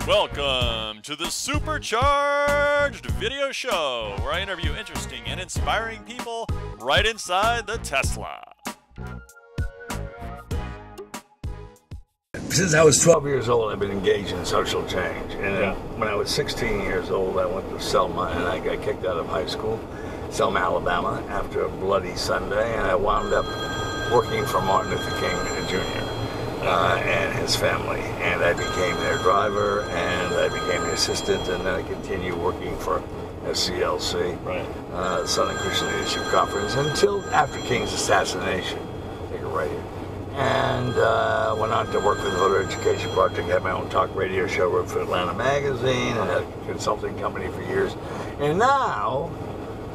Welcome to the SuperCharged video show, where I interview interesting and inspiring people right inside the Tesla. Since I was 12 years old, I've been engaged in social change. And when I was 16 years old, I went to Selma, and I got kicked out of high school, Selma, Alabama, after a bloody Sunday, and I wound up working for Martin Luther King Jr. And his family, and I became their driver, and I became the assistant, and then I continued working for SCLC, Southern Christian Leadership Conference, until after King's assassination. Take it right here. And went on to work for the Voter Education Project, had my own talk radio show, worked for Atlanta Magazine, and had a consulting company for years. And now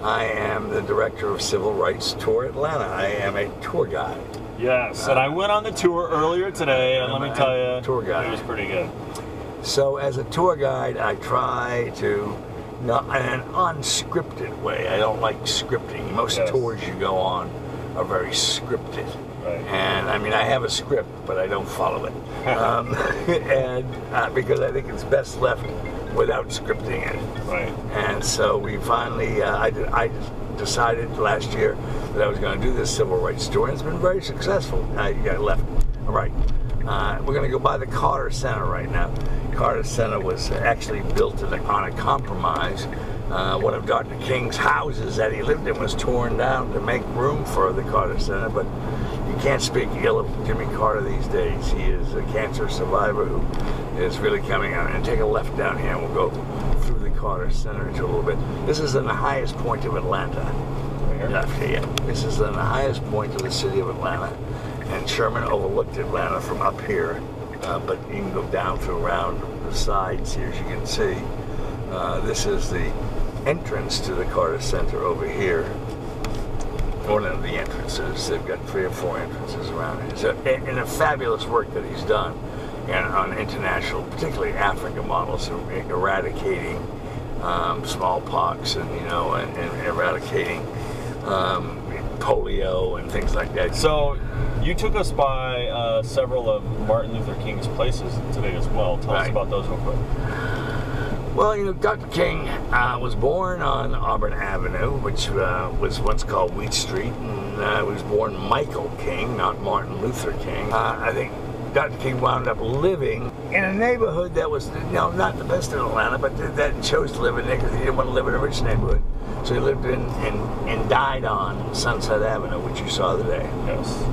I am the director of Civil Rights Tour Atlanta. I am a tour guide. Yes, and I went on the tour earlier today, and let me tell you, tour guide. It was pretty good. So as a tour guide, I try to, not in an unscripted way. I don't like scripting. Most tours you go on are very scripted. And I mean, I have a script, but I don't follow it. Because I think it's best left without scripting it. And so we finally, I decided last year that I was going to do this civil rights tour, and it's been very successful. I left. All right. We're going to go by the Carter Center right now. Carter Center was actually built on a compromise. One of Dr. King's houses that he lived in was torn down to make room for the Carter Center, but you can't speak ill of Jimmy Carter these days. He is a cancer survivor who is really coming out. And take a left down here, and we'll go through the Carter Center a little bit. This is in the highest point of Atlanta. This is in the highest point of the city of Atlanta, and Sherman overlooked Atlanta from up here, but you can go down through around the sides here, as you can see. This is the entrance to the Carter Center over here. One of the entrances. They've got 3 or 4 entrances around it. It's a fabulous work that he's done on international, particularly African models, eradicating smallpox and eradicating polio and things like that. So you took us by several of Martin Luther King's places today as well. Tell us about those real quick. Well, Dr. King was born on Auburn Avenue, which was once called Wheat Street, and was born Michael King, not Martin Luther King. I think Dr. King wound up living in a neighborhood that was, not the best in Atlanta, but that chose to live in there because he didn't want to live in a rich neighborhood. So he lived in and died on Sunset Avenue, which you saw today. Yes.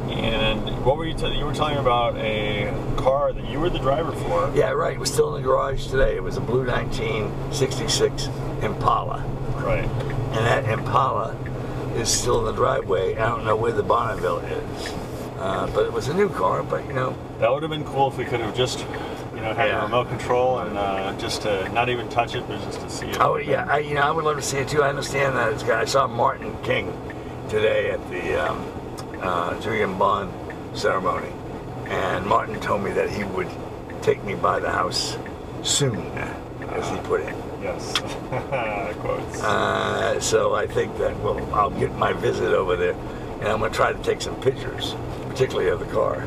And what were you were telling me about a car that you were the driver for? Yeah, right. It was still in the garage today. It was a blue 1966 Impala. Right. And that Impala is still in the driveway. I don't know where the Bonneville is. But it was a new car, but that would have been cool if we could have just had a remote control and just to not even touch it, but just to see it. Oh yeah, I would love to see it too. I understand that. I saw Martin King today at the Julian Bond ceremony, and Martin told me that he would take me by the house soon, as he put it. Yes. Quotes. So I think that I'll get my visit over there, and I'm going to try to take some pictures, particularly of the car.